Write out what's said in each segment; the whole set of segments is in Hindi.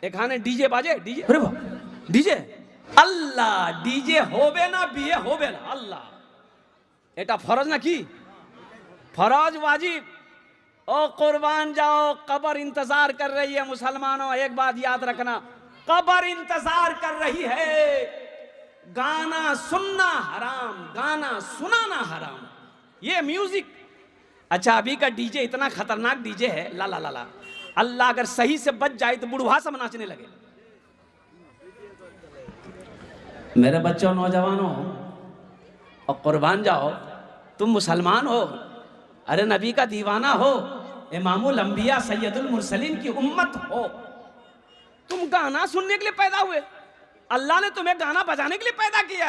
एखाने डीजे बाजे डीजे, अरे वाह डीजे, अल्लाह डीजे होबे ना बिये होबे ना, अल्लाह एटा फरज ना की फरज वाजिब। ओ कुर्बान जाओ, कब्र इंतजार कर रही है मुसलमानों। एक बात याद रखना, कब्र इंतजार कर रही है। गाना सुनना हराम, गाना सुनाना हराम, ये म्यूजिक। अच्छा अभी का डीजे इतना खतरनाक डीजे है, ला ला ला ला, अल्लाह अगर सही से बच जाए तो बुढ़वा सब नाचने लगे। मेरे बच्चों नौजवानों और कुर्बान जाओ, तुम मुसलमान हो, अरे नबी का दीवाना हो, इमामुल अंबिया सैयदुल मुरसलीन की उम्मत हो, तुम गाना सुनने के लिए पैदा हुए? अल्लाह ने तुम्हें गाना बजाने के लिए पैदा किया?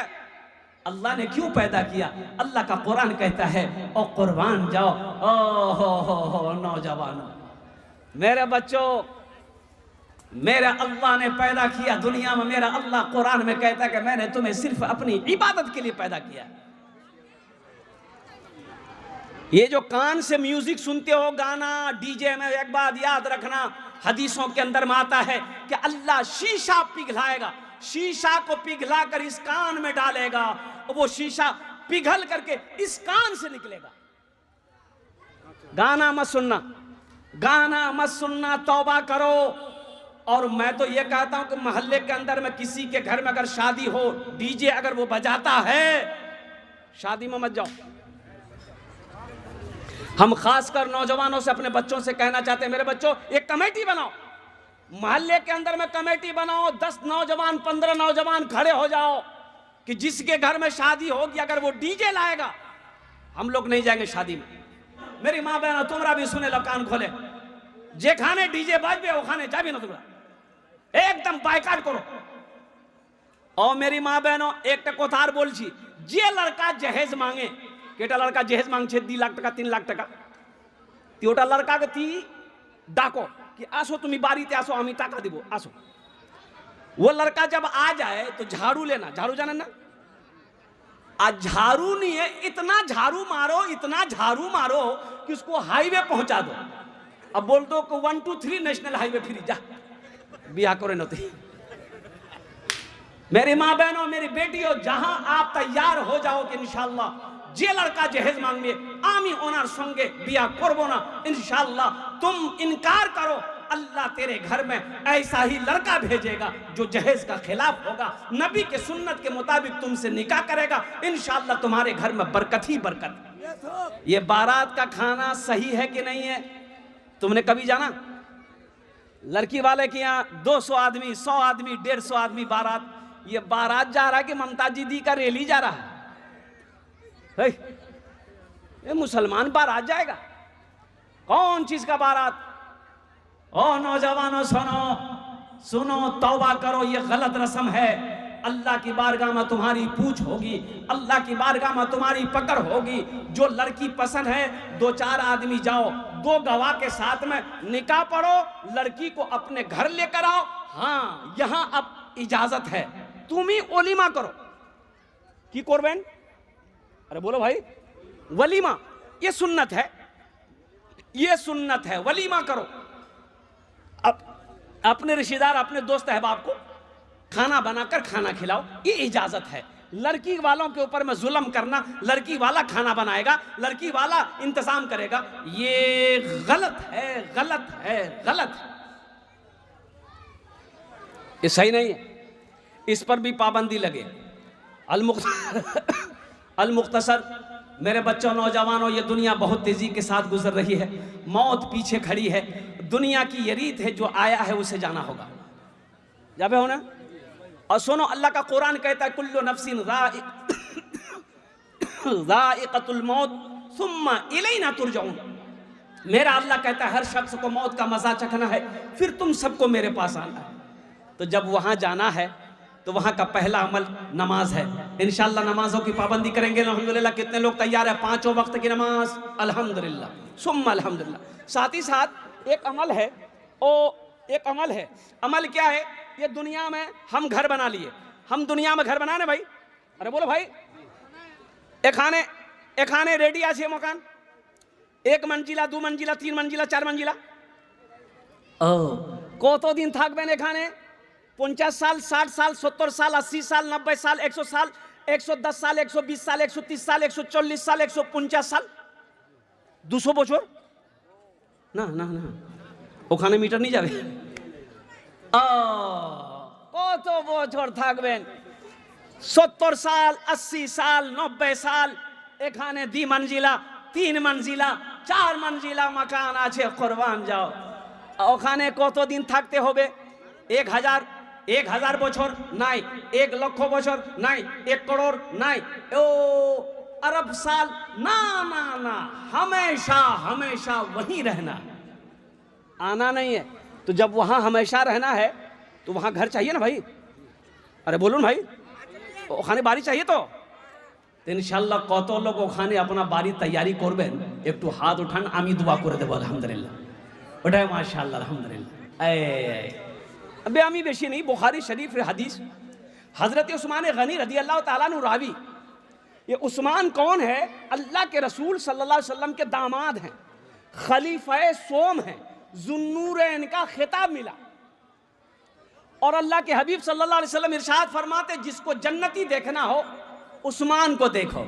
अल्लाह ने क्यों पैदा किया? अल्लाह का कुरान कहता है, ओ कुर्बान जाओ, ओ हो नौजवानों, मेरे बच्चों, मेरा अल्लाह ने पैदा किया दुनिया में। मेरा अल्लाह कुरान में कहता है कि मैंने तुम्हें सिर्फ अपनी इबादत के लिए पैदा किया। ये जो कान से म्यूजिक सुनते हो, गाना डीजे में, एक बात याद रखना, हदीसों के अंदर में आता है कि अल्लाह शीशा पिघलाएगा, शीशा को पिघला कर इस कान में डालेगा, और वो शीशा पिघल करके इस कान से निकलेगा। गाना मत सुनना, गाना मत सुनना, तौबा करो। और मैं तो ये कहता हूं कि मोहल्ले के अंदर में किसी के घर में अगर शादी हो, डीजे अगर वो बजाता है, शादी में मत जाओ। हम खासकर नौजवानों से, अपने बच्चों से कहना चाहते हैं, मेरे बच्चों एक कमेटी बनाओ, मोहल्ले के अंदर में कमेटी बनाओ, 10 नौजवान 15 नौजवान खड़े हो जाओ कि जिसके घर में शादी होगी अगर वो डीजे लाएगा, हम लोग नहीं जाएंगे शादी में। मेरी माँ बहनों, तुमरा भी सुने लो, कान खोले, जे खाने डीजे बाजबे वो खाने जा भी ना, तुमरा एकदम बायकाट करो। और मेरी माँ बहनों, एक कोथार बोल छी, जे लड़का जहेज मांगे, केटा लड़का जहेज मांग छे 2 लाख टका 3 लाख टका, त्योटा लड़का के ती डाको कि आसो तुम्हें बारीते आसो, हमी टाका दिबो आसो। वो लड़का जब आ जाए तो झाड़ू लेना, झाड़ू जाने ना, आज झाड़ू नहीं है, इतना झाड़ू मारो, इतना झाड़ू मारो कि उसको हाईवे पहुंचा दो। अब बोल दो कि 1 2 3 नेशनल हाईवे फ्री, जा बिया करे नती। मेरी माँ बहनों, मेरी बेटियों, जहां आप तैयार हो जाओ कि इंशाअल्लाह जे लड़का जहेज मांगे आमी ओनार संगे बिया करबो ना, इंशाअल्लाह तुम इनकार करो, अल्लाह तेरे घर में ऐसा ही लड़का भेजेगा जो जहेज का खिलाफ होगा, नबी के सुन्नत के मुताबिक तुमसे निकाह करेगा, इंशाअल्लाह तुम्हारे घर में बरकत ही बरकत। ये बारात का खाना सही है कि नहीं है? तुमने कभी जाना लड़की वाले के यहाँ 200 आदमी 100 आदमी 150 आदमी बारात, ये बारात जा रहा है कि ममता दीदी का रैली जा रहा है? ये मुसलमान बारात जाएगा, कौन चीज का बारात? ओ नौजवानों सुनो सुनो, तौबा करो, ये गलत रस्म है। अल्लाह की बारगाह में तुम्हारी पूछ होगी, अल्लाह की बारगाह में तुम्हारी पकड़ होगी। जो लड़की पसंद है 2-4 आदमी जाओ, 2 गवाह के साथ में निकाह पढ़ो, लड़की को अपने घर लेकर आओ। हाँ, यहां अब इजाजत है, तुम ही ओलीमा करो की करबेन? अरे बोलो भाई, वलीमा ये सुन्नत है, ये सुन्नत है, वलीमा करो। अब अपने रिश्तेदार, अपने दोस्त अहबाब को खाना बनाकर खाना खिलाओ, ये इजाजत है। लड़की वालों के ऊपर में जुल्म करना, लड़की वाला खाना बनाएगा, लड़की वाला इंतजाम करेगा, ये गलत है, गलत है, गलत है, ये सही नहीं है। इस पर भी पाबंदी लगे। अल-मुख्तसर, मेरे बच्चों नौजवानों, ये दुनिया बहुत तेजी के साथ गुजर रही है, मौत पीछे खड़ी है, दुनिया की ये रीत है, जो आया है उसे जाना होगा। जाबे हो ना? और सुनो, अल्लाह का कुरान कहता है, कुल्लु नफ्सिन ज़ाइक़तुल मौत सुम्मा इलैना तुरजऊन। मेरा अल्लाह कहता है हर शख्स को मौत का मजा चखना है, फिर तुम सबको मेरे पास आना है। तो जब वहां जाना है तो वहां का पहला अमल नमाज है। इंशाअल्लाह नमाजों की पाबंदी करेंगे अल्हम्दुलिल्लाह। कितने लोग तैयार है? 5 वक्त की नमाज, अल्हम्दुलिल्लाह सुम्मा अल्हम्दुलिल्लाह। साथ ही साथ एक अमल है, एक अमल है। अमल क्या है? ये दुनिया में हम घर बना लिए, हम दुनिया में घर बनाने भाई। अरे बोलो भाई, एखाने रेडी आछे मकान, 1 मंजिला 2 मंजिला 3 मंजिला 4 मंजिला। কতদিন থাকবেন এখানে? 50 সাল, 60 সাল, 70 সাল, 80 সাল, 90 সাল, 100 সাল, 110 সাল, 120 সাল, 130 সাল, 140 সাল, 150 সাল, 200 বছর? না না না, ওখানে মিটার নিয়ে যাবে। কত বছর থাকবেন? 70 সাল, 80 সাল, 90 সাল। এখানে 2 মঞ্জিলা, 3 মঞ্জিলা, 4 মঞ্জিলা মাকান আছে। কোরবান যাও, ওখানে কতদিন থাকতে হবে? 1000 বছর নাই, 1 লক্ষ বছর নাই, 1 करोड़ নাই, ও अरब साल ना ना ना, हमेशा हमेशा वहीं रहना, आना नहीं है। तो जब वहां हमेशा रहना है तो वहां घर चाहिए ना भाई। अरे बोलून भाई, ওখানে বাড়ি चाहिए तो ইনশাআল্লাহ কত লোক ওখানে আপনার বাড়ি তৈরি করবেন একটু হাত উঠান, আমি দোয়া করে দেব আলহামদুলিল্লাহ। ওটাই মাশাআল্লাহ আলহামদুলিল্লাহ। अबे আমি বেশি नहीं, बुखारी शरीफ हदीस हजरत उस्मान गनी रदी अल्लाह ताला अन्हु रावी। ये उस्मान कौन है? अल्लाह के रसूल सल्लल्लाहु अलैहि वसल्लम के दामाद हैं, खलीफा सोम हैं, जुन्नूरैन का खिताब मिला। और अल्लाह के हबीब सल्लल्लाहु अलैहि वसल्लम इरशाद फरमाते जिसको जन्नती देखना हो उस्मान को देखो।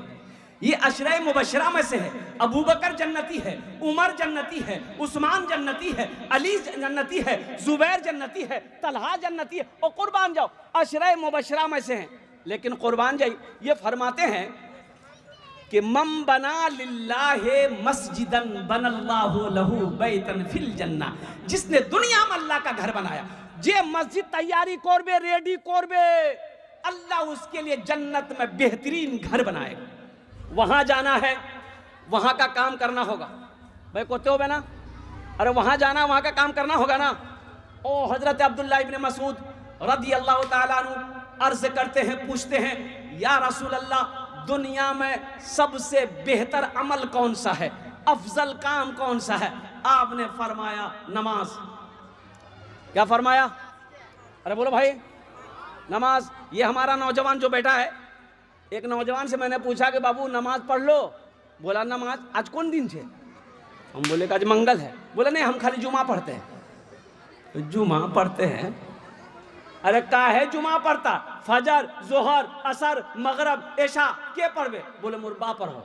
ये अशरे मुबशरा में से है। अबू बकर जन्नती है, उमर जन्नती है, उस्मान जन्नती है, अली जन्नती है, जुबैर जन्नती है, तलहा जन्नती है। और कुर्बान जाओ अशरे मुबशरा में से हैं। लेकिन कुर्बान जाई ये फरमाते हैं कि मम बना लिल्लाहि मस्जिदन बनल्लाहु लहू बैतन फिल जन्ना, जिसने दुनिया में अल्लाह का घर बनाया, जे मस्जिद तैयारी करबे, रेडी करबे, अल्लाह उसके लिए जन्नत में बेहतरीन घर बनाएगा। वहां जाना है, वहां का काम करना होगा भाई, कोते हो ना? अरे वहां जाना, वहां का काम करना होगा ना। ओ हजरत अब्दुल्ला इब्न मसूद रदी अल्लाह ताला अन्हु अर्ज करते हैं, पूछते हैं, या रसूल अल्लाह, दुनिया में सबसे बेहतर अमल कौन सा है, अफजल काम कौन सा है? आपने फरमाया नमाज। क्या फरमाया? अरे बोलो भाई, नमाज। ये हमारा नौजवान जो बैठा है, एक नौजवान से मैंने पूछा कि बाबू नमाज पढ़ लो। बोला नमाज आज कौन दिन है? हम बोले कि आज मंगल है। बोला नहीं, हम खाली जुमा पढ़ते हैं। तो जुमा पढ़ते हैं? अरे का है जुमा पढ़ता? फजर, जोहर, असर, मगरब, ऐशा के पढ़वे? बोले मोर बाप पढ़ो।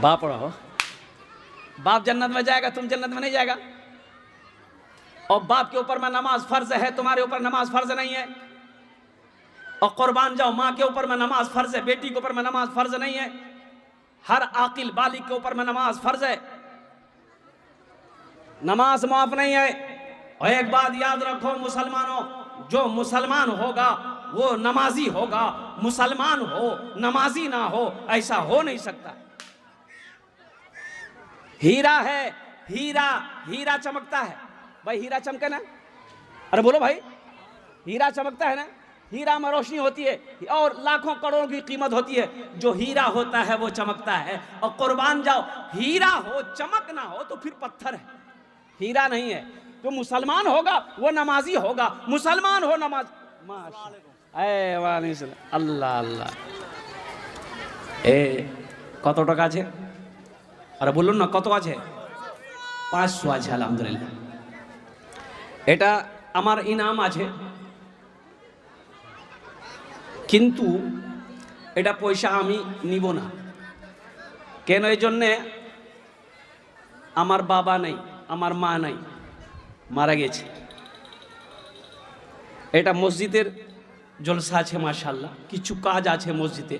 बाप पढ़ो, बाप जन्नत में जाएगा, तुम जन्नत में नहीं जाएगा। और बाप के ऊपर में नमाज फर्ज है, तुम्हारे ऊपर नमाज फर्ज नहीं है। और कुर्बान जाओ, माँ के ऊपर में नमाज फर्ज है, बेटी के ऊपर में नमाज फर्ज नहीं है। हर आकिल बालिग के ऊपर में नमाज फर्ज है, नमाज माफ नहीं है। और एक बात याद रखो मुसलमानों, जो मुसलमान होगा वो नमाजी होगा, मुसलमान हो नमाजी ना हो ऐसा हो नहीं सकता। हीरा है, हीरा हीरा चमकता है भाई, हीरा चमके ना। अरे बोलो भाई, हीरा चमकता है ना, हीरा में रोशनी होती है और लाखों करोड़ों की कीमत होती है। जो हीरा होता है वो चमकता है। और कुर्बान जाओ, हीरा हो चमक ना हो तो फिर पत्थर है, हीरा नहीं है। जो मुसलमान होगा वो नमाजी होगा, मुसलमान हो नमाज। अल्लाह अल्लाह। ए কত টাকা আছে? আরে বলুন না কত আছে? 500 আছে আলহামদুলিল্লাহ। এটা আমার ইনাম আছে, কিন্তু এটা পয়সা আমি নিব না। কেন? এই জন্যে আমার বাবা নেই, আমার মা নাই, মারা গেছে। এটা মসজিদের জলসা আছে মাশাআল্লাহ, কিছু কাজ আছে মসজিদে।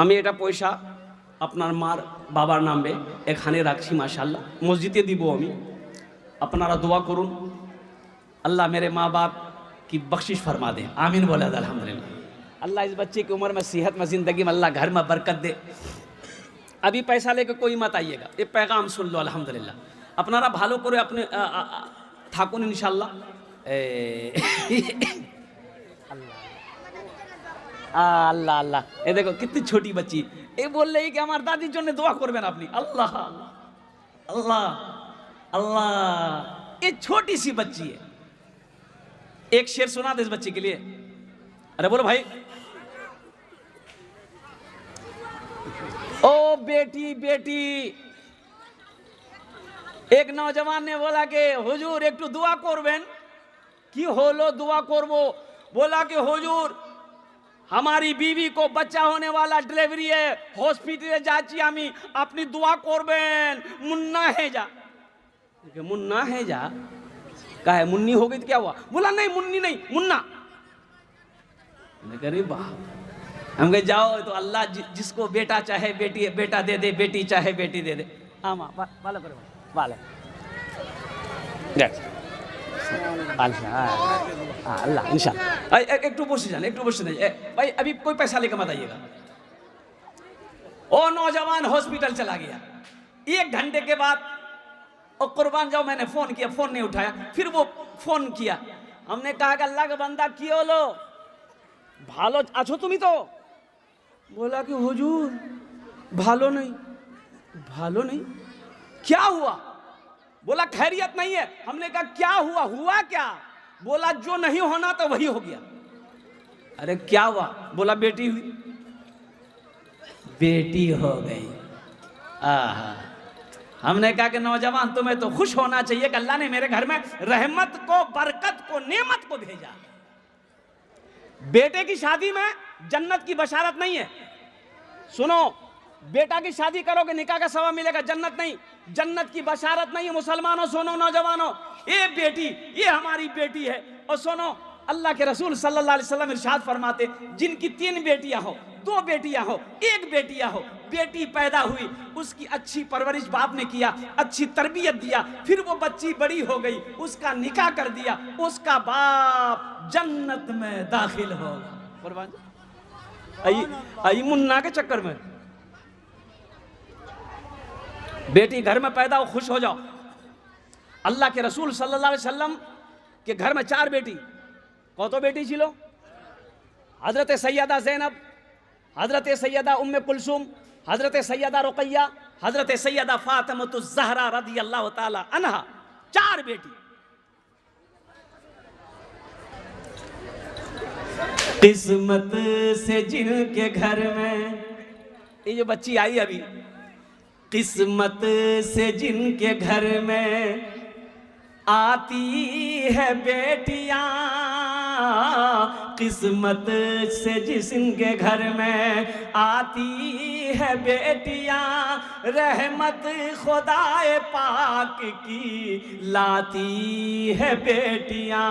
আমি এটা পয়সা আপনার মার বাবার নামে এখানে রাখছি মাশাআল্লাহ, মসজিদে দিব আমি। আপনারা দোয়া করুন, अल्लाह मेरे माँ बाप की बख्शिश फरमा दे, आमीन बोला अल्हम्दुलिल्लाह। अल्लाह इस बच्चे की उम्र में, सेहत में, ज़िंदगी में अल्लाह घर में बरकत दे। अभी पैसा लेकर कोई मत आइएगा, ये पैगाम सुन लो अल्हम्दुलिल्लाह। अपनारा भालो करे, अपने थाकुन इंशाल्लाह। अल्लाह अल्लाह। ये देखो कितनी छोटी बच्ची, ये बोल रही कि हमारे दादी जो ने दुआ करबेन अपनी। अल्लाह अल्लाह अल्लाह। ये छोटी सी बच्ची है। एक शेर सुना दे इस बच्ची के लिए। अरे बोलो भाई। ओ बेटी बेटी, एक नौजवान ने बोला कि हुजूर एक तो दुआ करबेन कि होलो दुआ करबो। बोला कि हुजूर हमारी बीवी को बच्चा होने वाला डिलीवरी है, हॉस्पिटले जाची आमी, अपनी दुआ करबेन। मुन्ना है जा। मुन्ना है जा कहा है, मुन्नी हो गई तो क्या हुआ? बोला नहीं मुन्नी नहीं, मुन्ना। अरे बाप। हम कहे जाओ तो अल्लाह जिसको बेटा चाहे बेटी बेटा दे दे, बेटी चाहे बेटी दे दे। आमा वाला करो वाला अल्लाह इंशाल्लाह। एक तो बस जाने, एक तो बस जाने भाई, अभी कोई पैसा लेकर मत आइएगा। ओ नौजवान हॉस्पिटल चला गया। 1 घंटे के बाद और कुर्बान जाओ, मैंने फोन किया, फोन नहीं उठाया। फिर वो फोन किया, हमने कहा कि अल्लाह का बंदा की होलो भालो आछो तुम्ही तो? बोला कि हुजूर भालो नहीं, भालो नहीं। क्या हुआ? बोला खैरियत नहीं है। हमने कहा क्या हुआ? हुआ क्या? बोला जो नहीं होना तो वही हो गया। अरे क्या हुआ? बोला बेटी हुई, बेटी हो गई। आहा। हमने कहा कि नौजवान तुम्हें तो खुश होना चाहिए कि अल्लाह ने मेरे घर में रहमत को, बरकत को, नेमत को भेजा। बेटे की शादी में जन्नत की बशारत नहीं है। सुनो, बेटा की शादी करोगे निकाह का सवाब मिलेगा, जन्नत नहीं। जन्नत की बशारत नहीं है। मुसलमानों सुनो, नौजवानों, ये बेटी, ये हमारी बेटी है। और सुनो, अल्लाह के रसूल सल्लल्लाहु अलैहि वसल्लम इरशाद फरमाते, जिनकी 3 बेटियां हो, 2 बेटियां हो, 1 बेटियां हो, बेटी पैदा हुई, उसकी अच्छी परवरिश बाप ने किया, अच्छी तरबियत दिया, फिर वो बच्ची बड़ी हो गई, उसका निकाह कर दिया, उसका बाप जन्नत में दाखिल होगा। आई मुन्ना के चक्कर में बेटी घर में पैदा हो, खुश हो जाओ। अल्लाह के रसूल सल्लल्लाहु अलैहि वसल्लम के घर में 4 बेटी। कौतो बेटी छिलो? हजरत सैयदा ज़ैनब, हजरत सैयदा उम्मे कुलसुम, हजरत सैयदा रुकैया, हजरत सैयदा फातिमतुज़ ज़हरा रज़ियल्लाहु ताला अन्हा। 4 बेटी। किस्मत से जिनके घर में, ये जो बच्ची आई अभी, किस्मत से जिनके घर में आती है बेटियां, किस्मत से जिसके घर में आती है बेटियां, रहमत खुदाए पाक की लाती है बेटियां,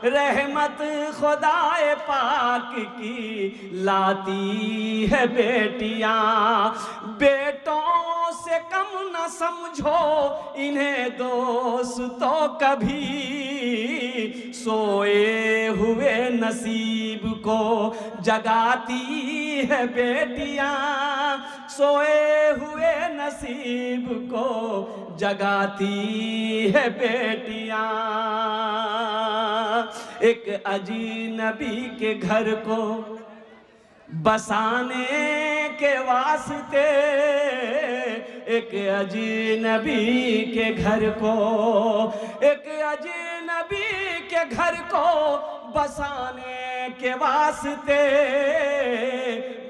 रहमत खुदाए पाक की लाती है बेटियां। बेटों से कम न समझो इन्हें दोस्तों कभी, सोए हुए नसीब को जगाती है बेटियां, सोए हुए नसीब को जगाती है बेटियां। एक अजनबी के घर को बसाने के वास्ते, एक अजनबी के घर को, एक अजनबी के घर को बसाने के वास्ते,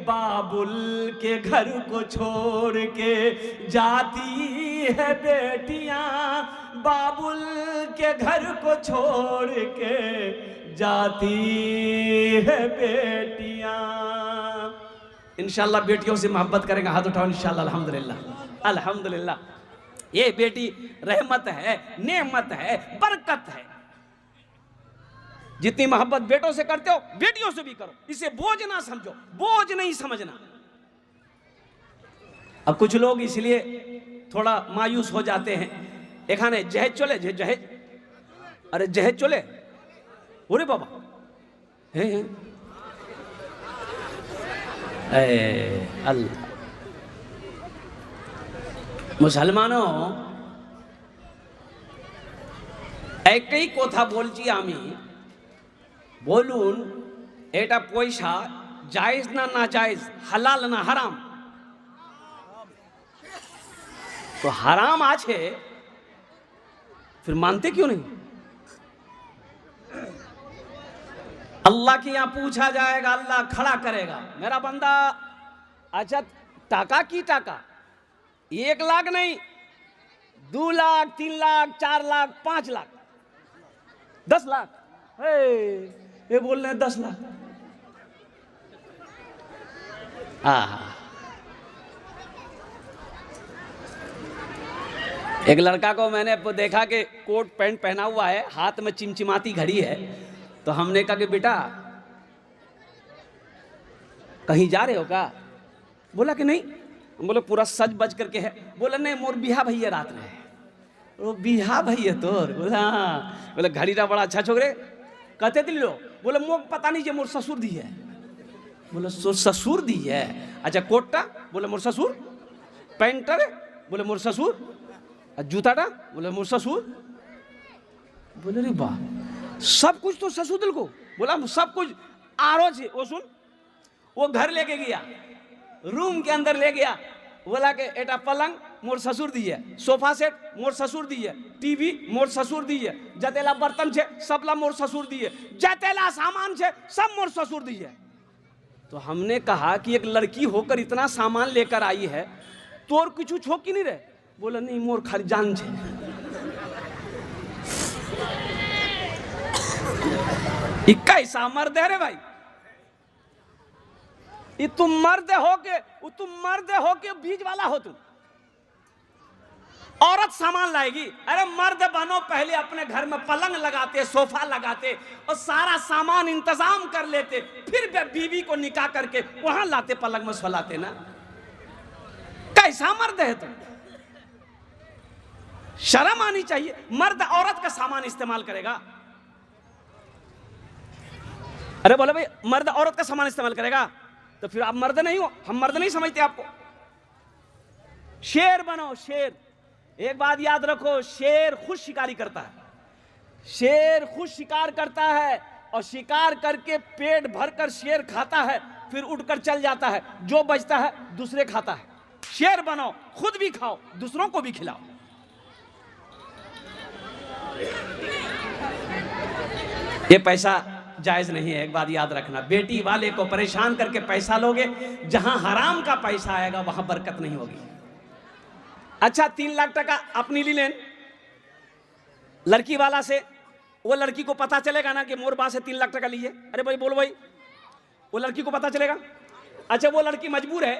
बाबुल के घर को छोड़ के जाती है बेटियां, बाबुल के घर को छोड़ के जाती है बेटियां। इंशाल्लाह बेटियों से मोहब्बत करेंगे, हाथ उठाओ इंशाल्लाह। अल्हम्दुलिल्लाह अल्हम्दुलिल्लाह। ये बेटी रहमत है, नेमत है, बरकत है। जितनी मोहब्बत बेटों से करते हो बेटियों से भी करो, इसे बोझ ना समझो, बोझ नहीं समझना। अब कुछ लोग इसलिए थोड़ा मायूस हो जाते हैं, एखाने जहेज चले, जहेज, अरे जहेज चले, अरे बाबा हे अल्लाह। मुसलमानों একই কথা বলছি আমি, বলুন এটা পয়সা জায়েজ না না জায়েজ, হালাল না হারাম? तो हराम আছে फिर मानते क्यों नहीं? अल्लाह के यहाँ पूछा जाएगा, अल्लाह खड़ा करेगा, मेरा बंदा अच्छा टाका की टाका, 1 लाख नहीं 2 लाख, 3 लाख, 4 लाख, 5 लाख, 10 लाख, ये बोल रहे हैं 10 लाख। एक लड़का को मैंने देखा कि कोट पैंट पहना हुआ है, हाथ में चिमचिमाती घड़ी है, तो हमने कहा कि बेटा कहीं जा रहे हो क्या? बोला कि नहीं। बोले पूरा सज बज करके है। बोला नहीं, मोर बिहा भैया रात में है। वो बिहा भैया तोर? बोला हाँ। बोले घड़ी रा बड़ा अच्छा छोकरे, कहते दिल लो। बोले मोक पता नहीं जे मोर ससुर दी है। बोले ससुर दी है? अच्छा कोटा? बोले मोर ससुर। पैंटर? बोले मोर ससुर। जूताटा? बोले मोर ससुर। बोले रे वाह, सब कुछ तो ससुर दिल को। बोला सब कुछ आरो छे। वो सुन, वो घर लेके गया, रूम के अंदर ले गया। बोला कि एटा पलंग मोर ससुर दी है, सोफा सेट मोर ससुर दी है, टीवी मोर ससुर दी है, जतेला बर्तन छे सबला मोर ससुर दी है, जतेला सामान छे सब मोर ससुर दी है। तो हमने कहा कि एक लड़की होकर इतना सामान लेकर आई है, तोर कुछ छोक की नहीं रहे? बोला नहीं, मोर खाली जान छे। कैसा मर्द है रे भाई? ये तुम मर्द हो के बीच वाला हो तुम। औरत सामान लाएगी, अरे मर्द बनो, पहले अपने घर में पलंग लगाते, सोफा लगाते और सारा सामान इंतजाम कर लेते, फिर बीवी को निकाह करके वहां लाते, पलंग में सोलाते ना। कैसा मर्द है तुम? शर्म आनी चाहिए। मर्द औरत का सामान इस्तेमाल करेगा? अरे बोले भाई मर्द औरत का सामान इस्तेमाल करेगा तो फिर आप मर्द नहीं हो, हम मर्द नहीं समझते आपको। शेर बनो, शेर। एक बात याद रखो, शेर खुद शिकारी करता है। शेर खुद शिकार करता है और शिकार करके पेट भरकर शेर खाता है, फिर उठकर चल जाता है, जो बचता है दूसरे खाता है। शेर बनो, खुद भी खाओ, दूसरों को भी खिलाओ। ये पैसा जायज नहीं है, एक बात याद रखना। बेटी वाले को परेशान करके पैसा लोगे, जहां हराम का पैसा आएगा वहां बरकत नहीं होगी। अच्छा 3 लाख टका अपनी ली लेन लड़की वाला से, वो लड़की को पता चलेगा ना कि मोर बा से 3 लाख टका लिए? अरे भाई बोलो भाई, वो लड़की को पता चलेगा? अच्छा वो लड़की मजबूर है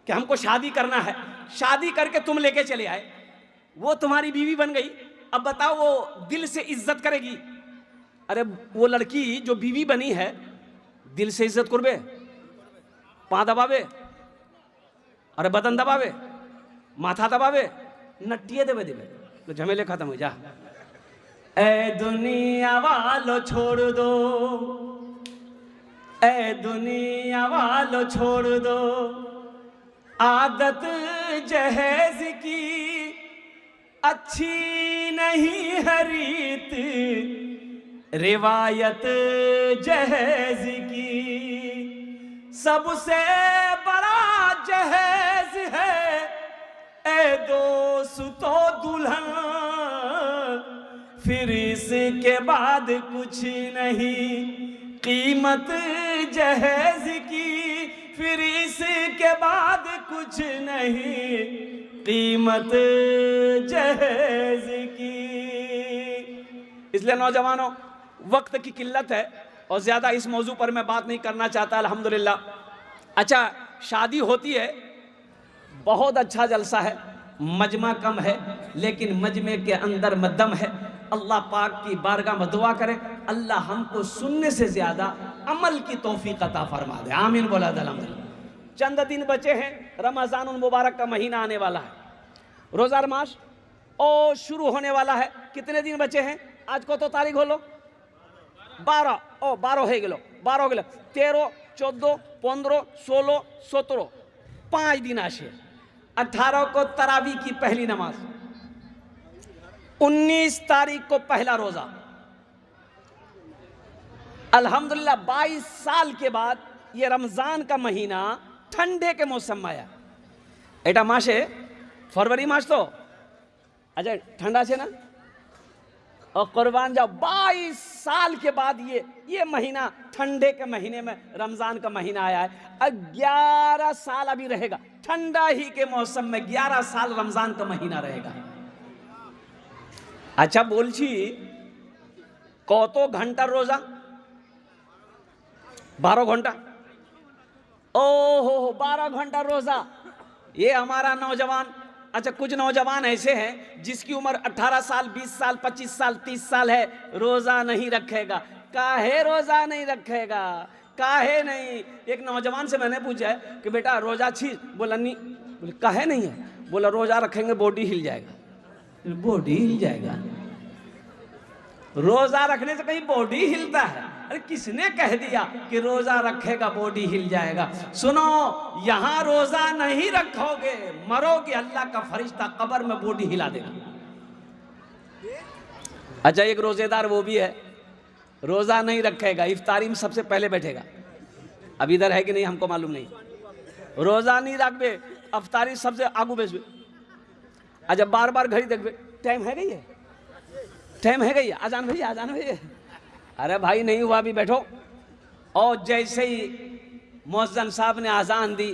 कि हमको शादी करना है, शादी करके तुम लेके चले आए, वो तुम्हारी बीवी बन गई। अब बताओ वो दिल से इज्जत करेगी? अरे वो लड़की जो बीवी बनी है दिल से इज्जत करबे? पाँ दबावे, अरे बदन दबावे, माथा दबावे, नट्टिए देवे देवे, तो झमेले खत्म हो जा। ए दुनिया वालो छोड़ दो, ए दुनिया वालो छोड़ दो, आदत जहेज की अच्छी नहीं है रीत, रिवायत जहेज की सबसे बड़ा जहेज है, ए दोस्तों दुल्हन, फिर इसके बाद कुछ नहीं कीमत जहेज की, फिर इसके बाद कुछ नहीं कीमत जहेज की। इसलिए नौजवानों, वक्त की किल्लत है और ज्यादा इस मौजू पर मैं बात नहीं करना चाहता। अल्हम्दुलिल्लाह। अच्छा शादी होती है, बहुत अच्छा जलसा है, मजमा कम है लेकिन मजमे के अंदर में दम है। अल्लाह पाक की बारगाह में दुआ करें, अल्लाह हमको सुनने से ज्यादा अमल की तौफीक अता फरमा दे। आमीन बोला अल्हम्दुलिल्लाह। चंद दिन बचे हैं, रमजानुल मुबारक का महीना आने वाला है, रोजा रमाश और शुरू होने वाला है। कितने दिन बचे हैं? आज को तो तारीख हो लो 12, 12 है गेलो, 12 गेलो, 13, 14, 15, 16, 17, 5 दिन आशे। 18 को तरावी की पहली नमाज, 19 तारीख को पहला रोजा। अल्हम्दुलिल्लाह 22 साल के बाद ये रमजान का महीना ठंडे के मौसम में आया। एटा मासे फरवरी मास तो अच्छा ठंडा से ना, और कुर्बान जाओ 22 साल के बाद ये महीना ठंडे के महीने में रमजान का महीना आया है। 11 साल अभी रहेगा ठंडा ही के मौसम में, 11 साल रमजान का महीना रहेगा। আচ্ছা বলছি কত ঘন্টার রোজা? 12 घंटा। ओ हो 12 घंटा रोजा। ये हमारा नौजवान, अच्छा कुछ नौजवान ऐसे हैं जिसकी उम्र 18 साल 20 साल 25 साल 30 साल है, रोजा नहीं रखेगा। काहे रोजा नहीं रखेगा? काहे नहीं? एक नौजवान से मैंने पूछा है कि बेटा रोजा छी? बोला नहीं। बोले काहे नहीं है? बोला रोजा रखेंगे बॉडी हिल जाएगा। बॉडी हिल जाएगा? रोजा रखने से कहीं बॉडी हिलता है? अरे किसने कह दिया कि रोजा रखेगा बॉडी हिल जाएगा? सुनो, यहां रोजा नहीं रखोगे मरोगे, अल्लाह का फरिश्ता कब्र में बॉडी हिला देगा। अच्छा एक रोजेदार वो भी है, रोजा नहीं रखेगा, इफ्तारी में सबसे पहले बैठेगा। अब इधर है कि नहीं हमको मालूम नहीं। रोजा नहीं रखबे, इफ्तारी सबसे आगू बैठबे। अच्छा बार बार घड़ी देखबे, टाइम है गई है, टाइम है गई, आजान भैया आजान भैया। अरे भाई नहीं हुआ अभी बैठो। और जैसे ही मुअज्जिन साहब ने आजान दी,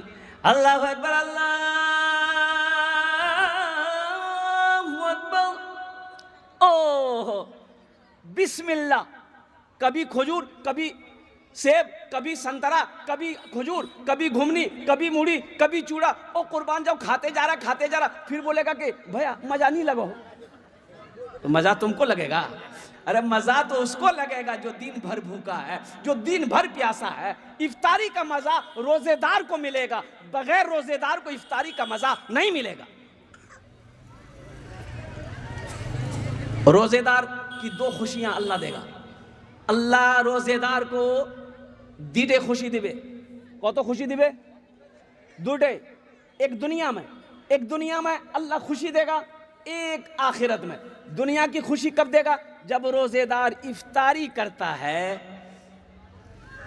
अल्लाहु अकबर अल्लाहु अकबर, ओह बिस्मिल्लाह। कभी खजूर, कभी सेब, कभी संतरा, कभी खजूर, कभी घुमनी, कभी मूढ़ी, कभी चूड़ा। ओ कुर्बान जाओ, खाते जा रहा, फिर बोलेगा कि भैया मजा नहीं लगा हो। तो मजा तुमको लगेगा? अरे मजा तो उसको लगेगा जो दिन भर भूखा है, जो दिन भर प्यासा है। इफ्तारी का मजा रोजेदार को मिलेगा, बगैर रोजेदार को इफ्तारी का मजा नहीं मिलेगा। रोजेदार की 2 खुशियां अल्लाह देगा। अल्लाह रोजेदार को 2 खुशी दिवे। कत खुशी दिवे? 2। एक दुनिया में अल्लाह खुशी देगा, एक आखिरत में। दुनिया की खुशी कब देगा? जब रोजेदार इफ्तारी करता है।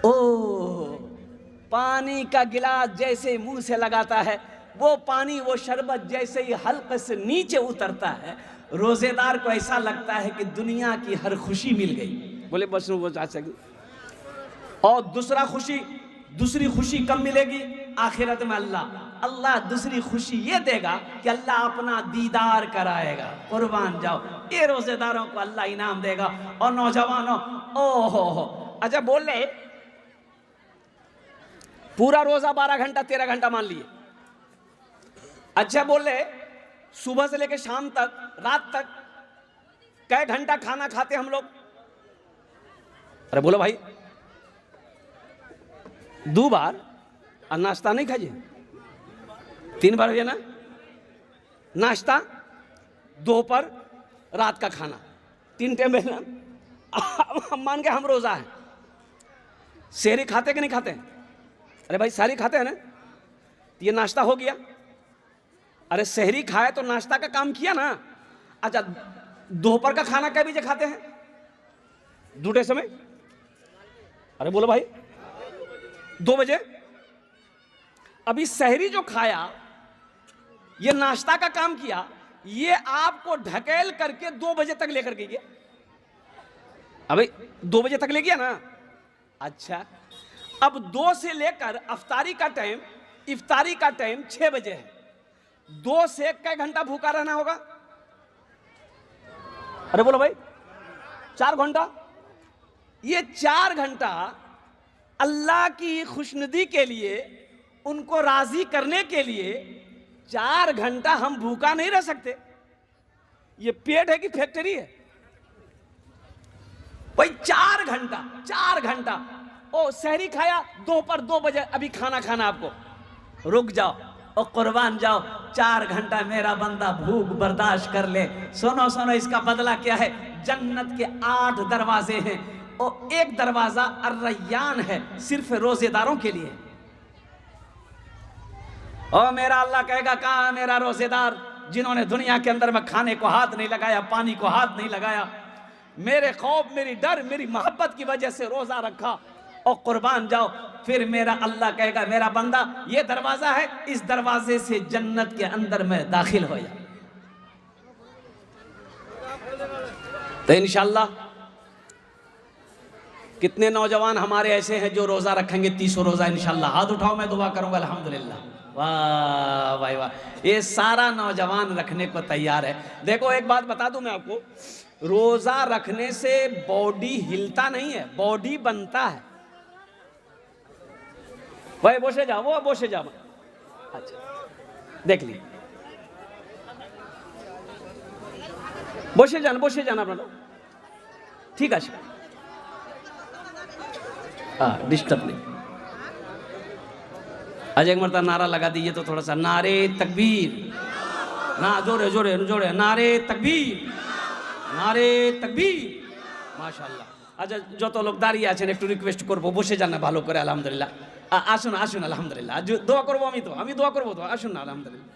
ओ पानी का गिलास जैसे मुंह से लगाता है, वो पानी वो शरबत जैसे ही हल्के से नीचे उतरता है, रोजेदार को ऐसा लगता है कि दुनिया की हर खुशी मिल गई। बोले बस वो जा सके। और दूसरी खुशी कब मिलेगी? आखिरत में अल्लाह दूसरी खुशी ये देगा कि अल्लाह अपना दीदार कराएगा। कुर्बान जाओ, ये रोजेदारों को अल्लाह इनाम देगा। और नौजवानों, ओहो अच्छा बोल रहे पूरा रोजा 12 घंटा 13 घंटा मान लिए। अच्छा बोल रहे सुबह से लेकर शाम तक, रात तक कै घंटा खाना खाते हम लोग? अरे बोलो भाई, 2 बार और नाश्ता नहीं खाइए, 3 बार हुए ना? नाश्ता, दोपहर, रात का खाना, 3 टाइम है ना? हम मान के हम रोजा है। सहरी खाते कि नहीं खाते? अरे भाई सहरी खाते हैं ना? ये नाश्ता हो गया। अरे सहरी खाए तो नाश्ता का काम किया ना। अच्छा दोपहर का खाना कै बजे खाते हैं? 2 समय। अरे बोलो भाई 2 बजे। अभी सहरी जो खाया, ये नाश्ता का काम किया, ये आपको ढकेल करके 2 बजे तक लेकर के गया। अभी 2 बजे तक ले गया ना? अच्छा अब 2 से लेकर इफ्तारी का टाइम 6 बजे है। 2 से कै घंटा भूखा रहना होगा? अरे बोलो भाई 4 घंटा। ये 4 घंटा अल्लाह की खुशनुदी के लिए, उनको राजी करने के लिए 4 घंटा हम भूखा नहीं रह सकते। ये पेट है कि फैक्ट्री है? भाई 4 घंटा। ओ सहरी खाया, दोपहर 2 बजे अभी खाना आपको, रुक जाओ और कुर्बान जाओ, 4 घंटा मेरा बंदा भूख बर्दाश्त कर ले। सुनो इसका बदला क्या है? जन्नत के 8 दरवाजे हैं और एक दरवाजा अर्रय्यान है, सिर्फ रोजेदारों के लिए। और मेरा अल्लाह कहेगा कहाँ मेरा रोजेदार, जिन्होंने दुनिया के अंदर में खाने को हाथ नहीं लगाया, पानी को हाथ नहीं लगाया, मेरे खौफ, मेरी डर, मेरी मोहब्बत की वजह से रोजा रखा, और कुर्बान जाओ। फिर मेरा अल्लाह कहेगा मेरा बंदा ये दरवाजा है, इस दरवाजे से जन्नत के अंदर में दाखिल हो जा। तो इंशाअल्लाह कितने नौजवान हमारे ऐसे हैं जो रोजा रखेंगे 30 रोजा इंशाअल्लाह? हाथ उठाओ, मैं दुआ करूंगा। अल्हम्दुलिल्लाह। वाह भाई वाह, ये सारा नौजवान रखने को तैयार है। देखो एक बात बता दूं मैं आपको, रोजा रखने से बॉडी हिलता नहीं है, बॉडी बनता है। भाई বসে যাও, वो বসে যাও। अच्छा देख ली, বসে যান আপনারা, ঠিক আছে, डिस्टर्ब नहीं। आज एक मरतबा नारा लगा दीजिए तो थोड़ा सा, नारे तकबीर, ना जोरे जोरे जोरे, नारे तकबीर, नारे तकबीर, माशाल्लाह। अच्छा যত লোক দাঁড়িয়ে আছেন একটু রিকোয়েস্ট করব বসে যান না ভালো করে, আলহামদুলিল্লাহ। আসুন আলহামদুলিল্লাহ, আজ দোয়া করবো, আমি দোয়া করবো তো, আসুন না আলহামদুলিল্লাহ।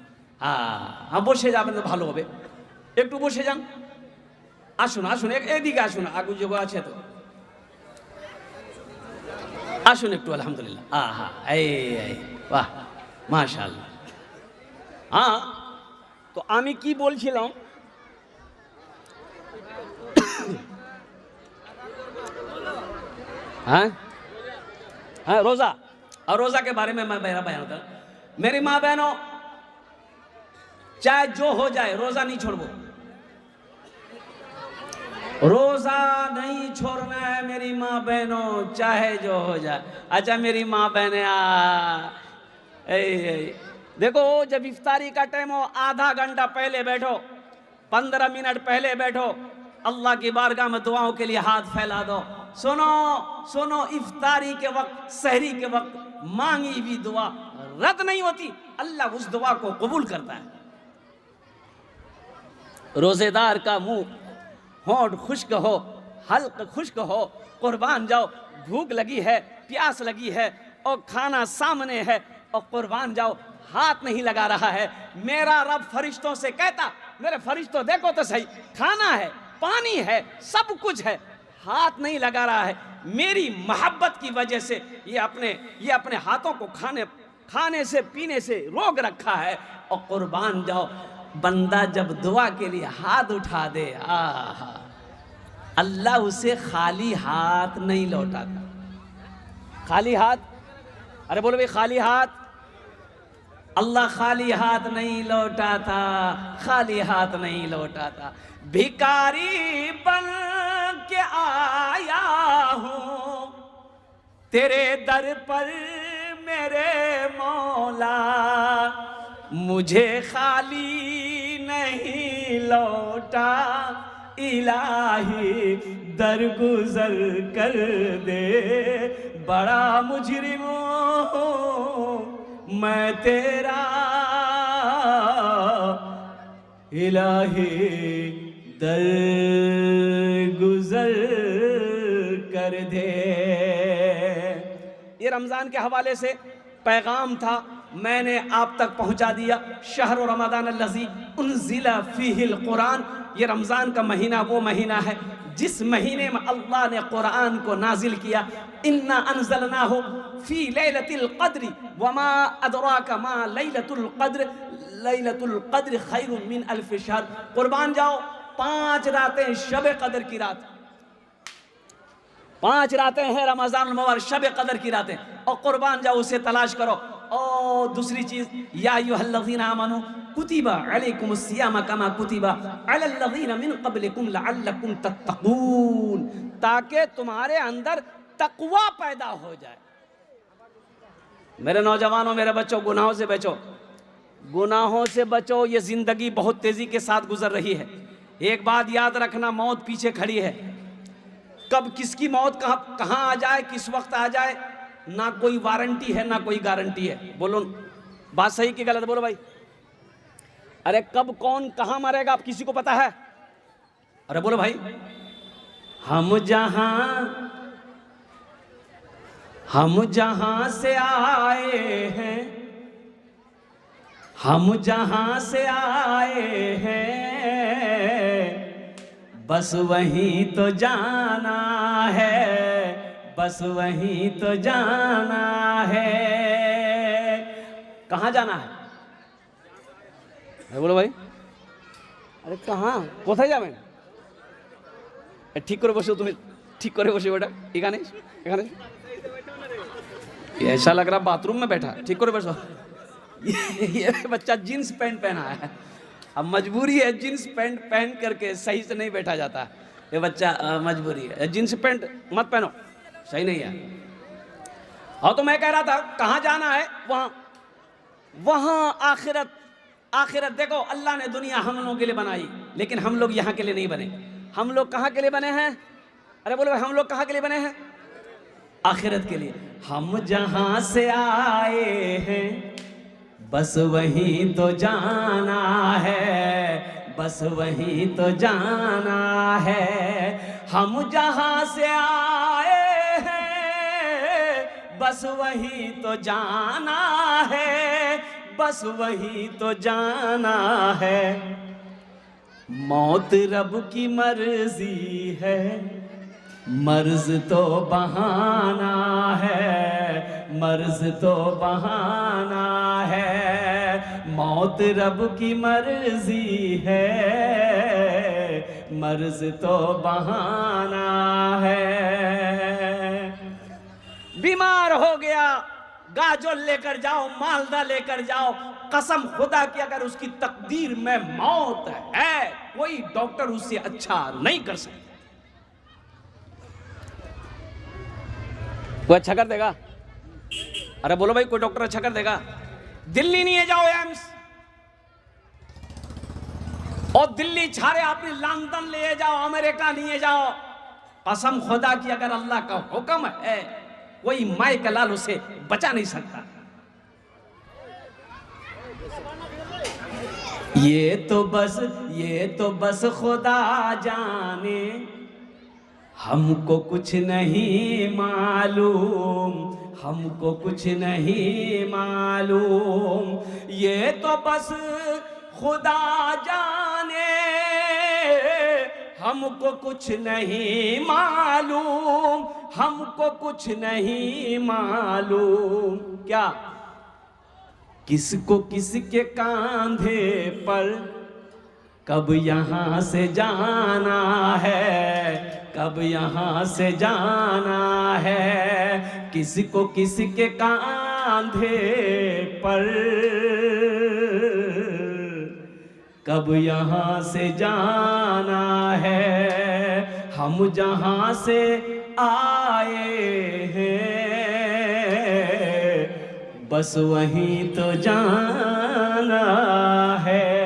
হ্যাঁ বসে যাবেন তো ভালো হবে, একটু বসে যান, আসুন এদিকে আসুন, আগু যোগ আছে তো, আসুন একটু, আলহামদুলিল্লাহ। এই বাহ মাশাআল্লাহ। তো আমি কি বলছিলাম, हाँ रोजा, और रोजा के बारे में मैं मेरा बयान होता, मेरी माँ बहनों, चाहे जो हो जाए रोजा नहीं छोड़ो, रोजा नहीं छोड़ना है मेरी माँ बहनों, चाहे जो हो जाए। अच्छा मेरी माँ बहने देखो, जब इफ्तारी का टाइम हो आधा घंटा पहले बैठो, 15 मिनट पहले बैठो, अल्लाह की बारगाह में दुआओं के लिए हाथ फैला दो। सुनो, इफ्तारी के वक्त, सहरी के वक्त मांगी भी दुआ रद्द नहीं होती, अल्लाह उस दुआ को कबूल करता है। रोजेदार का मुंह होंठ खुश्क हो, हल्क खुश्क हो, कुर्बान जाओ, भूख लगी है, प्यास लगी है और खाना सामने है और कुर्बान जाओ, हाथ नहीं लगा रहा है। मेरा रब फरिश्तों से कहता, मेरे फरिश्तों देखो तो सही, खाना है, पानी है, सब कुछ है, हाथ नहीं लगा रहा है। मेरी मोहब्बत की वजह से ये अपने हाथों को खाने से पीने से रोक रखा है। और कुर्बान जाओ, बंदा जब दुआ के लिए हाथ उठा दे, अल्लाह उसे खाली हाथ नहीं लौटाता। खाली हाथ, अरे बोलो भाई, खाली हाथ, अल्लाह खाली हाथ नहीं लौटाता, खाली हाथ नहीं लौटाता। भिखारी बन के आया हूँ तेरे दर पर मेरे मौला, मुझे खाली नहीं लौटा, इलाही दरगुजर कर दे, बड़ा मुजरिम हूँ मैं तेरा, इलाही दरगुजर कर दे। ये रमज़ान के हवाले से पैगाम था, मैंने आप तक पहुंचा दिया। शहर रमज़ान अल्लज़ी उन्ज़िला फ़ीहिल कुरान, ये रमज़ान का महीना वो महीना है जिस महीने में अल्लाह ने कुरान को नाजिल किया। इन्ना अनज़लनाहु फ़ी लैलतिल क़द्र वमा अदराका मा लैलतुल क़द्र, लैलतुल क़द्र खैरुम मिन अल्फ़ शहर। कुर्बान जाओ, 5 रातें शब कदर की रात, 5 रातें हैं रमज़ान मुबारक, शब कदर की रातें, और कुर्बान जाओ उसे तलाश करो। और दूसरी चीज, या अय्युहल्लज़ीना आमनू कुतिबा अलैकुमुस्सियाम कमा कुतिबा अलल्लज़ीना मिन क़ब्लिकुम लअल्लकुम तत्तक़ून, ताकि तुम्हारे अंदर तक़वा पैदा हो जाए। मेरे नौजवानों, मेरे बच्चों, गुनाहों से बचो, गुनाहों से बचो। ये जिंदगी बहुत तेजी के साथ गुजर रही है। एक बात याद रखना, मौत पीछे खड़ी है, कब किसकी मौत कहाँ आ जाए, किस वक्त आ जाए, ना कोई वारंटी है ना कोई गारंटी है। बोलो बात सही कि गलत, बोलो भाई। अरे कब कौन कहाँ मरेगा आप किसी को पता है? अरे बोलो भाई। हम जहां से आए हैं, हम जहां से आए हैं, बस वहीं तो जाना है, बस वहीं तो जाना है। कहाँ जाना है? बोलो भाई। अरे कहाँ কোথায় যাবেন? ঠিক করে বসো, তুমি ঠিক করে বসে বেটা, এখানে এখানে। ऐसा लग रहा बाथरूम में बैठा, ठीक करे बसो। ये बच्चा जीन्स पैंट पहना है, अब मजबूरी है, जीन्स पैंट पहन करके सही से नहीं बैठा जाता। ये बच्चा मजबूरी है, जीन्स पैंट मत पहनो, सही नहीं है। और तो मैं कह रहा था कहाँ जाना है, वहाँ आखिरत। आखिरत देखो, अल्लाह ने दुनिया हम लोगों के लिए बनाई, लेकिन हम लोग यहाँ के लिए नहीं बने। हम लोग कहाँ के लिए बने हैं? अरे बोलो भाई, हम लोग कहाँ के लिए बने हैं? आखिरत के लिए। हम जहाँ से आए हैं बस वहीं तो जाना है, बस वहीं तो जाना है। हम जहाँ से आए हैं बस वहीं तो जाना है, बस वहीं तो जाना है। मौत रब की मर्जी है, मर्ज तो बहाना है, मर्ज तो बहाना है। मौत रब की मर्जी है, मर्ज तो बहाना है। बीमार हो गया, गाजर लेकर जाओ, मालदा लेकर जाओ, कसम खुदा की अगर उसकी तकदीर में मौत है, कोई डॉक्टर उससे अच्छा नहीं कर सकता। कोई अच्छा कर देगा? अरे बोलो भाई, कोई डॉक्टर अच्छा कर देगा? दिल्ली नहीं है, जाओ एम्स, और दिल्ली छाड़े अपनी लंदन ले जाओ, अमेरिका नहीं जाओ। कसम खुदा की अगर अल्लाह का हुक्म है, कोई माई का लाल उसे बचा नहीं सकता। ये तो बस खुदा जाने, हमको कुछ नहीं मालूम, हमको कुछ नहीं मालूम। ये तो बस खुदा जाने, हमको कुछ नहीं मालूम, हमको कुछ नहीं मालूम। क्या किसको किसके कांधे पर कब यहाँ से जाना है, कब यहाँ से जाना है। किसको किसके कांधे पर कब यहाँ से जाना है। हम जहाँ से आए हैं बस वहीं तो जाना है।